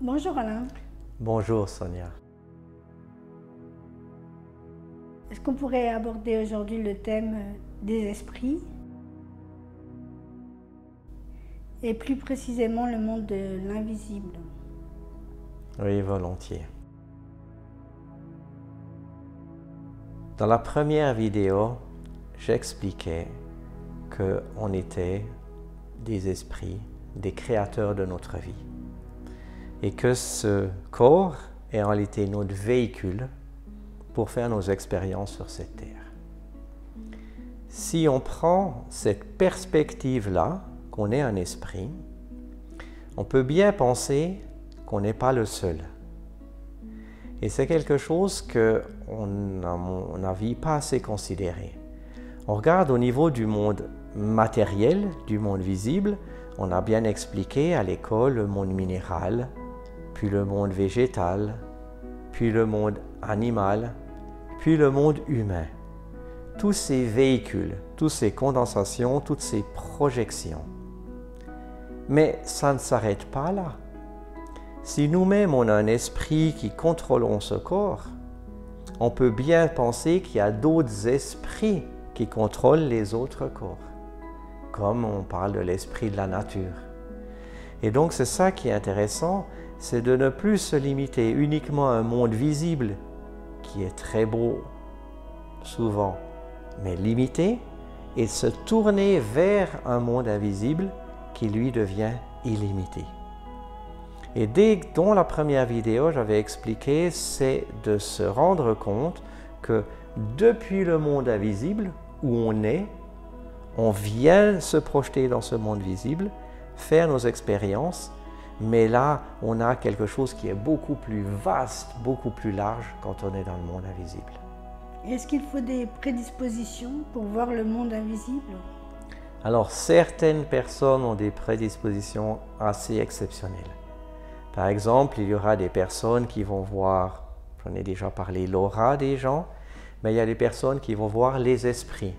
Bonjour Alain. Bonjour Sonia. Est-ce qu'on pourrait aborder aujourd'hui le thème des esprits et plus précisément le monde de l'invisible? Oui, volontiers. Dans la première vidéo, j'expliquais qu'on était des esprits, des créateurs de notre vie. Et que ce corps est en réalité notre véhicule pour faire nos expériences sur cette terre. Si on prend cette perspective-là, qu'on est un esprit, on peut bien penser qu'on n'est pas le seul. Et c'est quelque chose qu'on n'a pas assez considéré. On regarde au niveau du monde matériel, du monde visible, on a bien expliqué à l'école le monde minéral, puis le monde végétal, puis le monde animal, puis le monde humain. Tous ces véhicules, toutes ces condensations, toutes ces projections. Mais ça ne s'arrête pas là. Si nous-mêmes on a un esprit qui contrôlons ce corps, on peut bien penser qu'il y a d'autres esprits qui contrôlent les autres corps, comme on parle de l'esprit de la nature. Et donc c'est ça qui est intéressant, c'est de ne plus se limiter uniquement à un monde visible qui est très beau, souvent, mais limité, et se tourner vers un monde invisible qui lui devient illimité. Et dans la première vidéo, j'avais expliqué, c'est de se rendre compte que depuis le monde invisible où on vient se projeter dans ce monde visible, faire nos expériences, mais là, on a quelque chose qui est beaucoup plus vaste, beaucoup plus large quand on est dans le monde invisible. Est-ce qu'il faut des prédispositions pour voir le monde invisible? Alors, certaines personnes ont des prédispositions assez exceptionnelles. Par exemple, il y aura des personnes qui vont voir, j'en ai déjà parlé, l'aura des gens, mais il y a des personnes qui vont voir les esprits,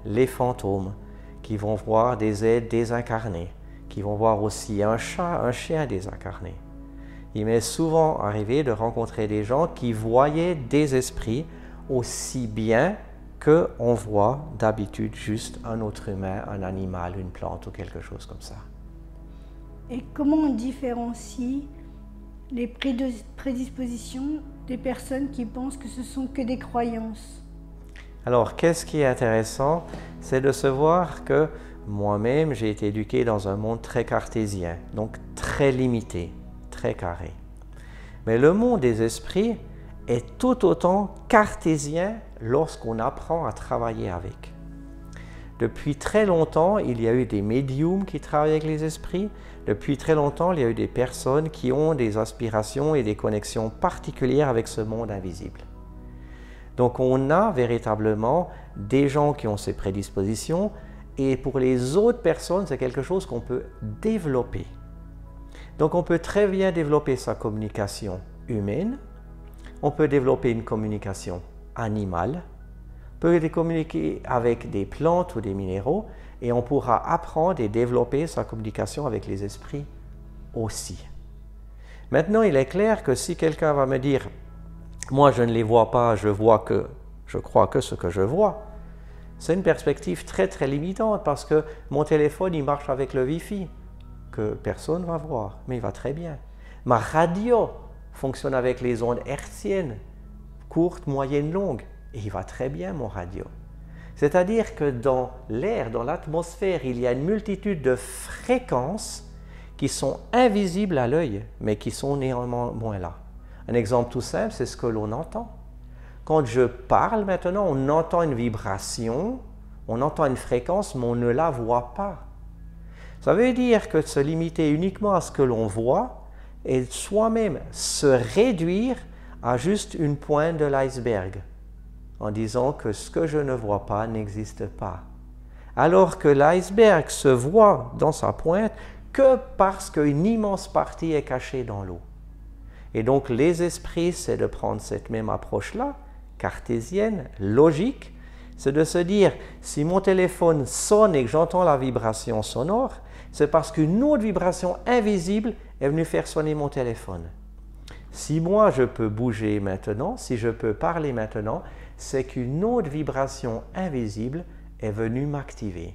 les fantômes, qui vont voir des êtres désincarnés, qui vont voir aussi un chat, un chien désincarné. Il m'est souvent arrivé de rencontrer des gens qui voyaient des esprits aussi bien qu'on voit d'habitude juste un autre humain, un animal, une plante ou quelque chose comme ça. Et comment on différencie les prédispositions des personnes qui pensent que ce sont que des croyances? Alors, qu'est-ce qui est intéressant, c'est de se voir que moi-même, j'ai été éduqué dans un monde très cartésien, donc très limité, très carré. Mais le monde des esprits est tout autant cartésien lorsqu'on apprend à travailler avec. Depuis très longtemps, il y a eu des médiums qui travaillent avec les esprits. Depuis très longtemps, il y a eu des personnes qui ont des aspirations et des connexions particulières avec ce monde invisible. Donc on a véritablement des gens qui ont ces prédispositions, et pour les autres personnes, c'est quelque chose qu'on peut développer. Donc on peut très bien développer sa communication humaine, on peut développer une communication animale, on peut communiquer avec des plantes ou des minéraux, et on pourra apprendre et développer sa communication avec les esprits aussi. Maintenant, il est clair que si quelqu'un va me dire « moi je ne les vois pas, je crois que ce que je vois », c'est une perspective très très limitante parce que mon téléphone il marche avec le Wi-Fi que personne ne va voir, mais il va très bien. Ma radio fonctionne avec les ondes hertziennes, courtes, moyennes, longues, et il va très bien mon radio. C'est-à-dire que dans l'air, dans l'atmosphère, il y a une multitude de fréquences qui sont invisibles à l'œil, mais qui sont néanmoins là. Un exemple tout simple, c'est ce que l'on entend. Quand je parle maintenant, on entend une vibration, on entend une fréquence, mais on ne la voit pas. Ça veut dire que se limiter uniquement à ce que l'on voit et soi-même se réduire à juste une pointe de l'iceberg, en disant que ce que je ne vois pas n'existe pas. Alors que l'iceberg se voit dans sa pointe que parce qu'une immense partie est cachée dans l'eau. Et donc les esprits, c'est de prendre cette même approche-là, cartésienne, logique, c'est de se dire, si mon téléphone sonne et que j'entends la vibration sonore, c'est parce qu'une autre vibration invisible est venu faire sonner mon téléphone. Si moi je peux bouger maintenant, si je peux parler maintenant, c'est qu'une autre vibration invisible est venue m'activer.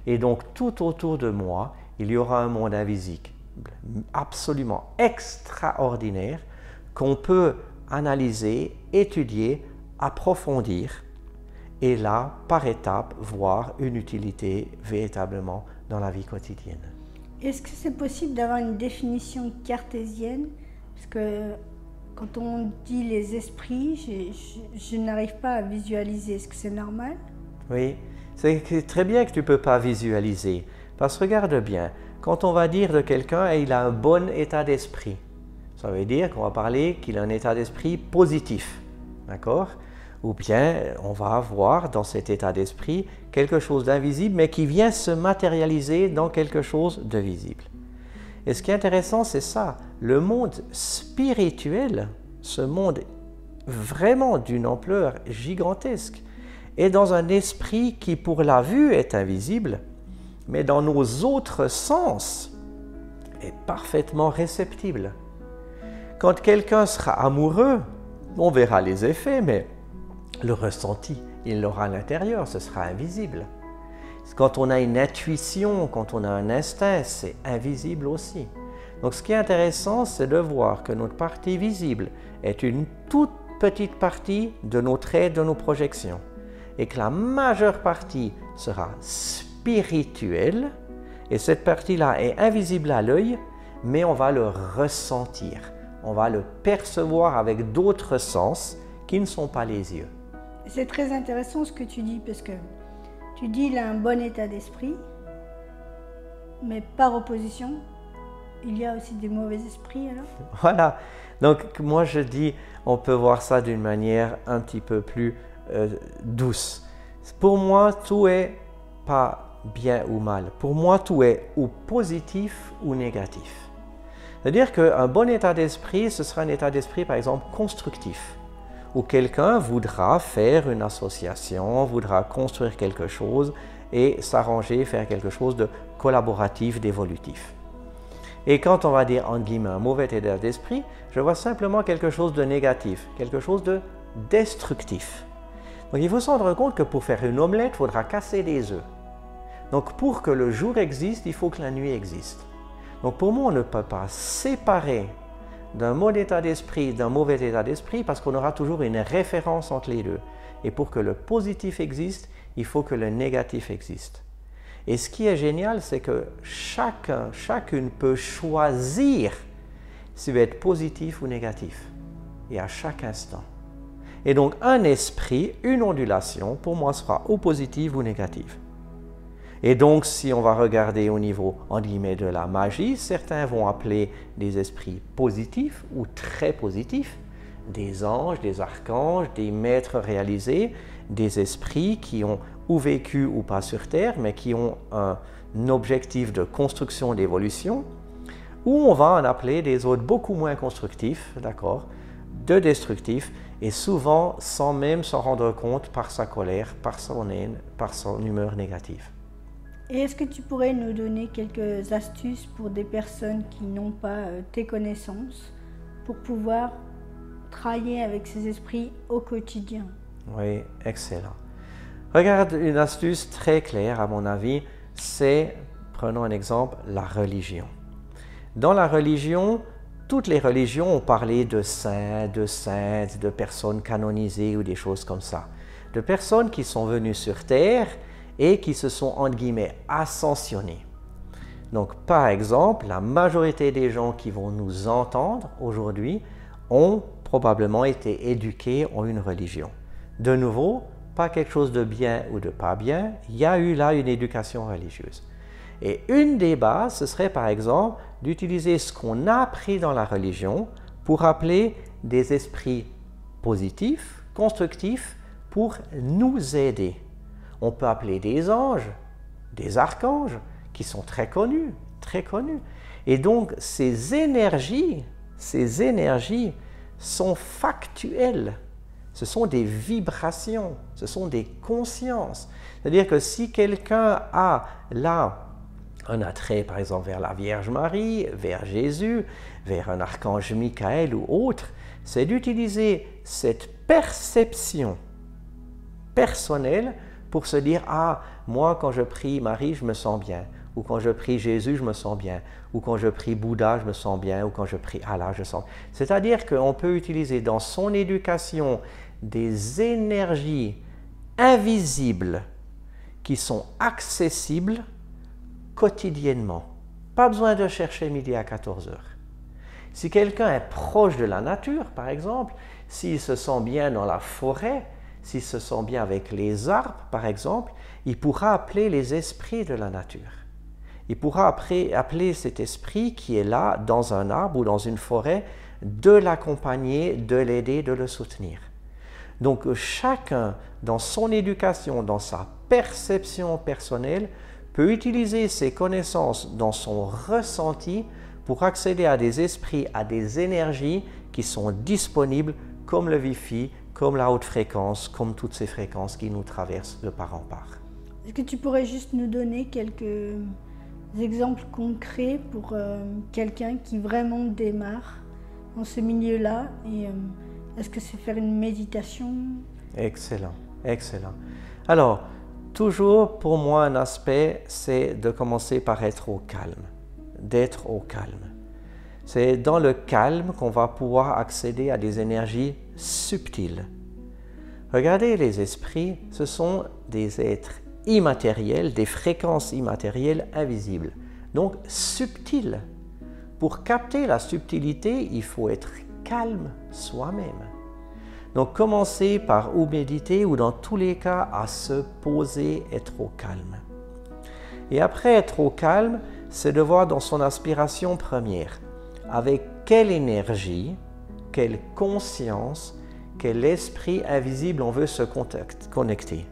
Et donc tout autour de moi, il y aura un monde invisible absolument extraordinaire qu'on peut analyser, étudier, approfondir et là, par étapes, voir une utilité véritablement dans la vie quotidienne. Est-ce que c'est possible d'avoir une définition cartésienne? Parce que quand on dit les esprits, je n'arrive pas à visualiser. Est-ce que c'est normal? Oui, c'est très bien que tu ne peux pas visualiser. Parce que regarde bien, quand on va dire de quelqu'un il a un bon état d'esprit, ça veut dire qu'on va parler qu'il a un état d'esprit positif. D'accord? Ou bien on va avoir dans cet état d'esprit quelque chose d'invisible, mais qui vient se matérialiser dans quelque chose de visible. Et ce qui est intéressant, c'est ça, le monde spirituel, ce monde vraiment d'une ampleur gigantesque, est dans un esprit qui pour la vue est invisible, mais dans nos autres sens est parfaitement réceptible. Quand quelqu'un sera amoureux, on verra les effets, mais le ressenti, il l'aura à l'intérieur, ce sera invisible. Quand on a une intuition, quand on a un instinct, c'est invisible aussi. Donc ce qui est intéressant, c'est de voir que notre partie visible est une toute petite partie de nos traits, de nos projections, et que la majeure partie sera spirituelle, et cette partie-là est invisible à l'œil, mais on va le ressentir, on va le percevoir avec d'autres sens qui ne sont pas les yeux. C'est très intéressant ce que tu dis, parce que tu dis qu'il a un bon état d'esprit, mais par opposition, il y a aussi des mauvais esprits alors? Voilà, donc moi je dis, on peut voir ça d'une manière un petit peu plus douce. Pour moi, tout est pas bien ou mal. Pour moi, tout est ou positif ou négatif. C'est-à-dire qu'un bon état d'esprit, ce sera un état d'esprit par exemple constructif, où quelqu'un voudra faire une association, voudra construire quelque chose et s'arranger, faire quelque chose de collaboratif, d'évolutif. Et quand on va dire, entre guillemets, un mauvais état d'esprit, je vois simplement quelque chose de négatif, quelque chose de destructif. Donc il faut se rendre compte que pour faire une omelette, il faudra casser des œufs. Donc pour que le jour existe, il faut que la nuit existe. Donc pour moi, on ne peut pas séparer d'un bon état d'esprit, d'un mauvais état d'esprit, parce qu'on aura toujours une référence entre les deux. Et pour que le positif existe, il faut que le négatif existe. Et ce qui est génial, c'est que chacune peut choisir s'il veut être positif ou négatif, et à chaque instant. Et donc un esprit, une ondulation, pour moi, sera ou positive ou négative. Et donc, si on va regarder au niveau, entre guillemets, de la magie, certains vont appeler des esprits positifs ou très positifs, des anges, des archanges, des maîtres réalisés, des esprits qui ont ou vécu ou pas sur Terre, mais qui ont un objectif de construction, d'évolution, ou on va en appeler des autres beaucoup moins constructifs, d'accord, de destructifs, et souvent sans même s'en rendre compte par sa colère, par son haine, par son humeur négative. Et est-ce que tu pourrais nous donner quelques astuces pour des personnes qui n'ont pas tes connaissances pour pouvoir travailler avec ces esprits au quotidien? Oui, excellent. Regarde, une astuce très claire à mon avis, c'est, prenons un exemple, la religion. Dans la religion, toutes les religions ont parlé de saints, de saintes, de personnes canonisées ou des choses comme ça. De personnes qui sont venues sur Terre et qui se sont, entre guillemets, ascensionnés. Donc, par exemple, la majorité des gens qui vont nous entendre aujourd'hui ont probablement été éduqués en une religion. De nouveau, pas quelque chose de bien ou de pas bien, il y a eu là une éducation religieuse. Et une des bases, ce serait par exemple d'utiliser ce qu'on a appris dans la religion pour appeler des esprits positifs, constructifs, pour nous aider. On peut appeler des anges, des archanges, qui sont très connus, très connus. Et donc, ces énergies sont factuelles. Ce sont des vibrations, ce sont des consciences. C'est-à-dire que si quelqu'un a là un attrait par exemple vers la Vierge Marie, vers Jésus, vers un archange Michael ou autre, c'est d'utiliser cette perception personnelle pour se dire « Ah, moi quand je prie Marie, je me sens bien » ou quand je prie Jésus, je me sens bien, ou quand je prie Bouddha, je me sens bien, ou quand je prie Allah, je me sens bien. C'est-à-dire qu'on peut utiliser dans son éducation des énergies invisibles qui sont accessibles quotidiennement. Pas besoin de chercher midi à 14 heures. Si quelqu'un est proche de la nature, par exemple, s'il se sent bien dans la forêt, s'il se sent bien avec les arbres, par exemple, il pourra appeler les esprits de la nature. Il pourra appeler cet esprit qui est là, dans un arbre ou dans une forêt, de l'accompagner, de l'aider, de le soutenir. Donc chacun, dans son éducation, dans sa perception personnelle, peut utiliser ses connaissances dans son ressenti pour accéder à des esprits, à des énergies qui sont disponibles comme le Wi-Fi, comme la haute fréquence, comme toutes ces fréquences qui nous traversent de part en part. Est-ce que tu pourrais juste nous donner quelques exemples concrets pour quelqu'un qui vraiment démarre dans ce milieu-là? Et est-ce que c'est faire une méditation? Excellent, excellent. Alors, toujours pour moi un aspect, c'est de commencer par être au calme, d'être au calme. C'est dans le calme qu'on va pouvoir accéder à des énergies subtiles. Regardez les esprits, ce sont des êtres immatériels, des fréquences immatérielles invisibles, donc subtiles. Pour capter la subtilité, il faut être calme soi-même. Donc commencer par ou méditer ou dans tous les cas à se poser, être au calme. Et après être au calme, c'est de voir dans son aspiration première, avec quelle énergie, quelle conscience, quel esprit invisible on veut se connecter.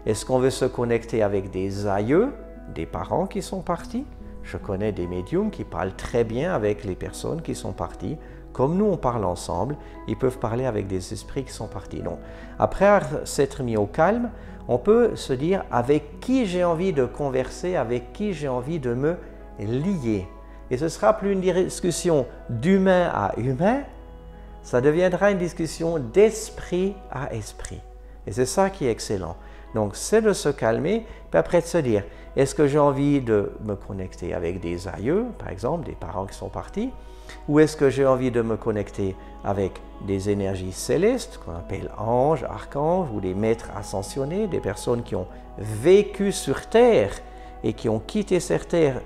Est-ce qu'on veut se connecter avec des aïeux, des parents qui sont partis? Je connais des médiums qui parlent très bien avec les personnes qui sont parties. Comme nous, on parle ensemble, ils peuvent parler avec des esprits qui sont partis. Donc, après s'être mis au calme, on peut se dire avec qui j'ai envie de converser, avec qui j'ai envie de me lier. Et ce ne sera plus une discussion d'humain à humain, ça deviendra une discussion d'esprit à esprit. Et c'est ça qui est excellent. Donc, c'est de se calmer, puis après de se dire, est-ce que j'ai envie de me connecter avec des aïeux, par exemple, des parents qui sont partis, ou est-ce que j'ai envie de me connecter avec des énergies célestes, qu'on appelle anges, archanges, ou des maîtres ascensionnés, des personnes qui ont vécu sur Terre et qui ont quitté cette terre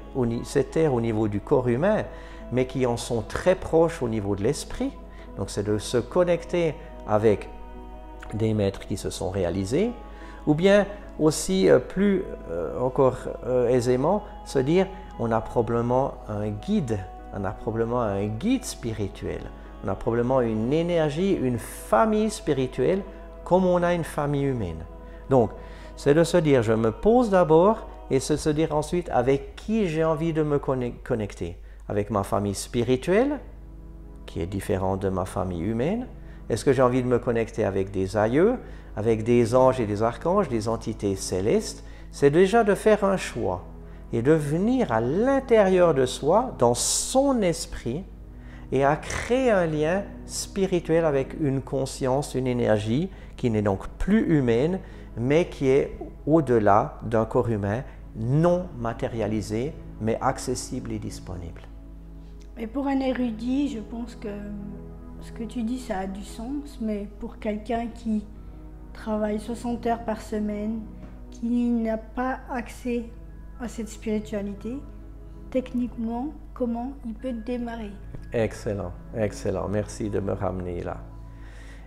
au niveau du corps humain, mais qui en sont très proches au niveau de l'esprit. Donc, c'est de se connecter avec des maîtres qui se sont réalisés, ou bien aussi encore aisément se dire on a probablement un guide, spirituel, on a probablement une énergie, une famille spirituelle comme on a une famille humaine. Donc c'est de se dire je me pose d'abord et c'est de se dire ensuite avec qui j'ai envie de me connecter, avec ma famille spirituelle qui est différente de ma famille humaine. Est-ce que j'ai envie de me connecter avec des aïeux, avec des anges et des archanges, des entités célestes? C'est déjà de faire un choix et de venir à l'intérieur de soi, dans son esprit, et à créer un lien spirituel avec une conscience, une énergie qui n'est donc plus humaine, mais qui est au-delà d'un corps humain, non matérialisé, mais accessible et disponible. Mais pour un érudit, je pense que ce que tu dis, ça a du sens, mais pour quelqu'un qui travaille 60 heures par semaine, qui n'a pas accès à cette spiritualité, techniquement, comment il peut démarrer? Excellent, excellent. Merci de me ramener là.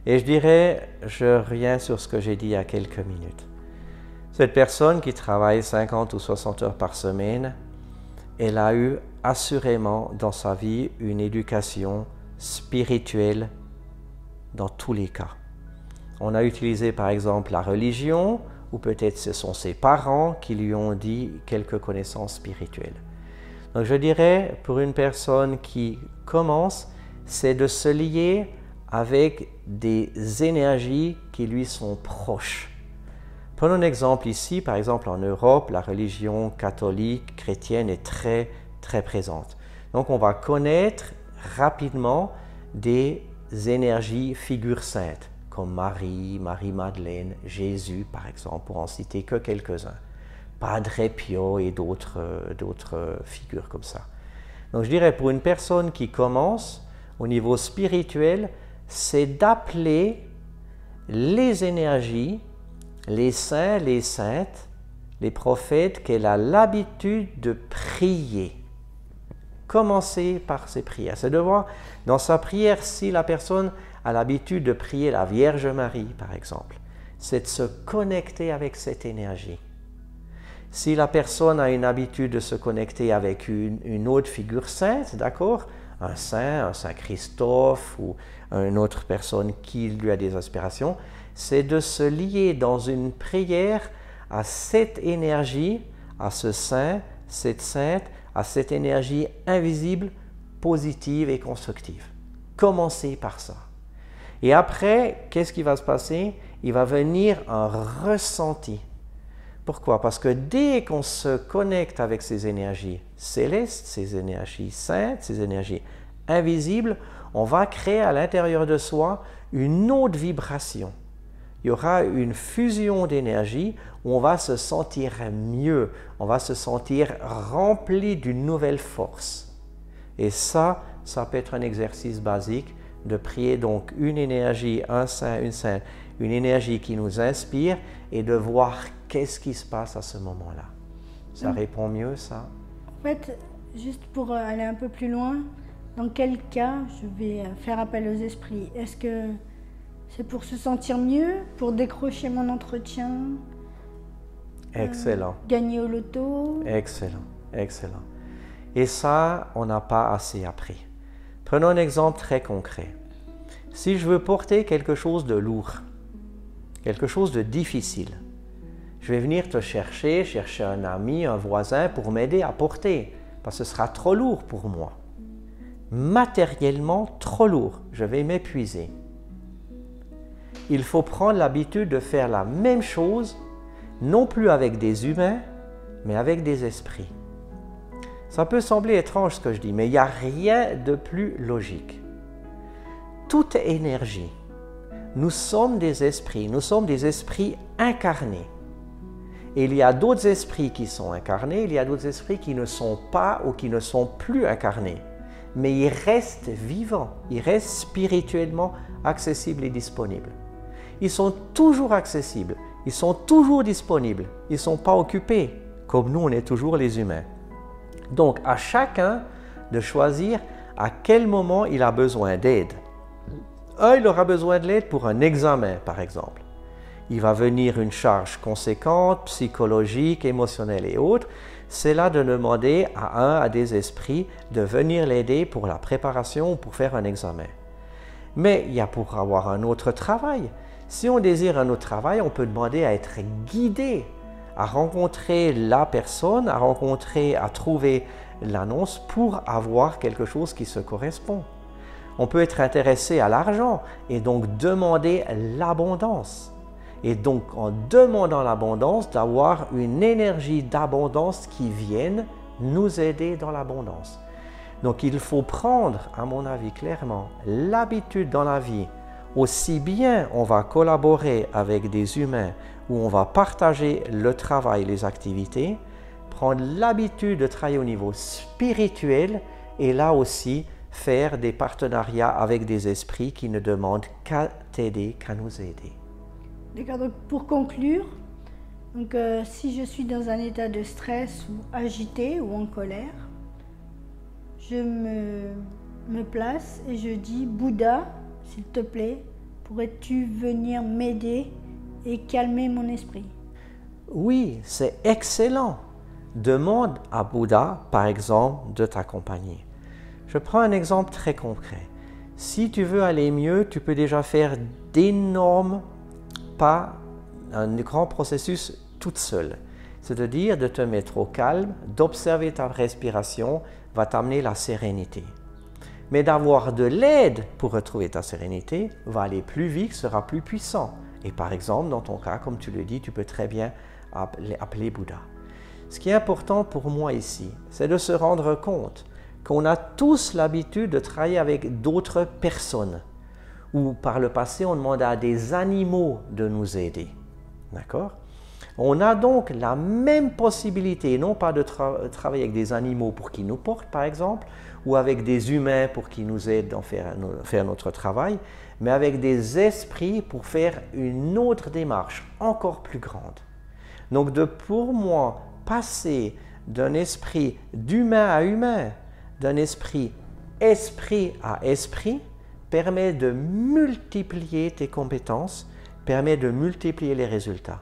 Et je dirais, je reviens sur ce que j'ai dit il y a quelques minutes. Cette personne qui travaille 50 ou 60 heures par semaine, elle a eu assurément dans sa vie une éducation spirituelle dans tous les cas. On a utilisé par exemple la religion, ou peut-être ce sont ses parents qui lui ont dit quelques connaissances spirituelles. Donc je dirais, pour une personne qui commence, c'est de se lier avec des énergies qui lui sont proches. Prenons un exemple ici, par exemple en Europe, la religion catholique, chrétienne est très, très présente. Donc on va connaître rapidement des énergies figures saintes, comme Marie, Marie-Madeleine, Jésus par exemple, pour en citer que quelques-uns. Padre Pio et d'autres figures comme ça. Donc je dirais pour une personne qui commence au niveau spirituel, c'est d'appeler les énergies, les saints, les saintes, les prophètes qu'elle a l'habitude de prier. Commencer par ses prières. C'est de voir dans sa prière si la personne a l'habitude de prier la Vierge Marie, par exemple. C'est de se connecter avec cette énergie. Si la personne a une habitude de se connecter avec une autre figure sainte, d'accord, un saint Christophe ou une autre personne qui lui a des aspirations, c'est de se lier dans une prière à cette énergie, à ce saint, cette sainte, à cette énergie invisible, positive et constructive. Commencez par ça. Et après, qu'est-ce qui va se passer? Il va venir un ressenti. Pourquoi? Parce que dès qu'on se connecte avec ces énergies célestes, ces énergies saintes, ces énergies invisibles, on va créer à l'intérieur de soi une autre vibration. Il y aura une fusion d'énergie où on va se sentir mieux, on va se sentir rempli d'une nouvelle force. Et ça peut être un exercice basique de prier donc une énergie, un saint, une sainte, une énergie qui nous inspire et de voir qu'est-ce qui se passe à ce moment-là. Ça répond mieux, ça? En fait, juste pour aller un peu plus loin, dans quel cas je vais faire appel aux esprits? Est-ce que c'est pour se sentir mieux, pour décrocher mon entretien? Excellent. Gagner au loto? Excellent, excellent. Et ça, on n'a pas assez appris. Prenons un exemple très concret. Si je veux porter quelque chose de lourd, quelque chose de difficile, je vais venir te chercher un ami, un voisin pour m'aider à porter, parce que ce sera trop lourd pour moi. Matériellement, trop lourd, je vais m'épuiser. Il faut prendre l'habitude de faire la même chose, non plus avec des humains, mais avec des esprits. Ça peut sembler étrange ce que je dis, mais il n'y a rien de plus logique. Toute énergie, nous sommes des esprits incarnés. Et il y a d'autres esprits qui sont incarnés, il y a d'autres esprits qui ne sont pas ou qui ne sont plus incarnés. Mais ils restent vivants, ils restent spirituellement accessibles et disponibles. Ils sont toujours accessibles, ils sont toujours disponibles, ils ne sont pas occupés, comme nous on est toujours les humains. Donc à chacun de choisir à quel moment il a besoin d'aide. Il aura besoin de l'aide pour un examen par exemple. Il va venir une charge conséquente, psychologique, émotionnelle et autres. C'est là de demander à des esprits de venir l'aider pour la préparation ou pour faire un examen. Mais il y a pour avoir un autre travail. Si on désire un autre travail, on peut demander à être guidé, à rencontrer la personne, à trouver l'annonce pour avoir quelque chose qui se correspond. On peut être intéressé à l'argent et donc demander l'abondance. Et donc, en demandant l'abondance, d'avoir une énergie d'abondance qui vienne nous aider dans l'abondance. Donc, il faut prendre, à mon avis, clairement, l'habitude dans la vie. Aussi bien on va collaborer avec des humains où on va partager le travail, les activités, prendre l'habitude de travailler au niveau spirituel et là aussi faire des partenariats avec des esprits qui ne demandent qu'à t'aider, qu'à nous aider. D'accord, donc pour conclure, si je suis dans un état de stress ou agité ou en colère, je me place et je dis « Bouddha, s'il te plaît, pourrais-tu venir m'aider et calmer mon esprit ?» Oui, c'est excellent. Demande à Bouddha, par exemple, de t'accompagner. Je prends un exemple très concret. Si tu veux aller mieux, tu peux déjà faire d'énormes pas un grand processus toute seule. C'est-à-dire de te mettre au calme, d'observer ta respiration va t'amener la sérénité. Mais d'avoir de l'aide pour retrouver ta sérénité va aller plus vite, sera plus puissant. Et par exemple, dans ton cas, comme tu le dis, tu peux très bien appeler Bouddha. Ce qui est important pour moi ici, c'est de se rendre compte qu'on a tous l'habitude de travailler avec d'autres personnes. Ou par le passé, on demandait à des animaux de nous aider. D'accord? On a donc la même possibilité, non pas de travailler avec des animaux pour qu'ils nous portent, par exemple, ou avec des humains pour qu'ils nous aident à faire notre travail, mais avec des esprits pour faire une autre démarche encore plus grande. Donc, pour moi, passer d'un esprit d'humain à humain, d'un esprit à esprit, permet de multiplier tes compétences, permet de multiplier les résultats.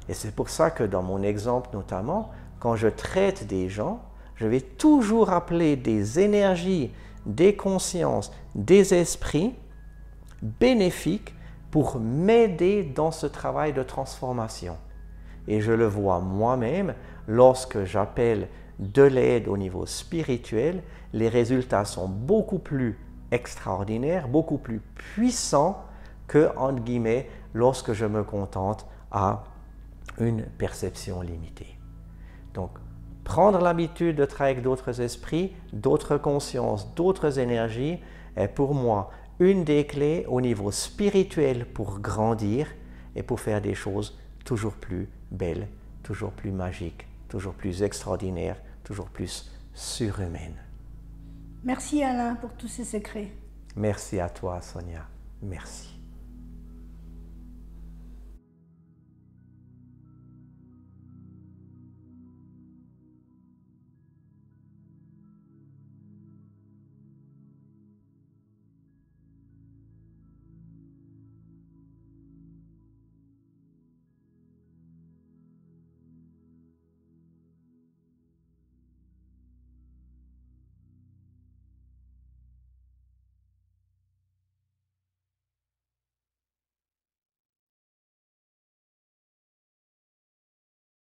Et c'est pour ça que dans mon exemple notamment, quand je traite des gens, je vais toujours appeler des énergies, des consciences, des esprits bénéfiques pour m'aider dans ce travail de transformation. Et je le vois moi-même, lorsque j'appelle de l'aide au niveau spirituel, les résultats sont beaucoup plus extraordinaires, beaucoup plus puissants que, entre guillemets, lorsque je me contente à une perception limitée. Donc, prendre l'habitude de travailler avec d'autres esprits, d'autres consciences, d'autres énergies est pour moi une des clés au niveau spirituel pour grandir et pour faire des choses toujours plus belles, toujours plus magiques, toujours plus extraordinaires, toujours plus surhumaines. Merci Alain pour tous ces secrets. Merci à toi Sonia, merci.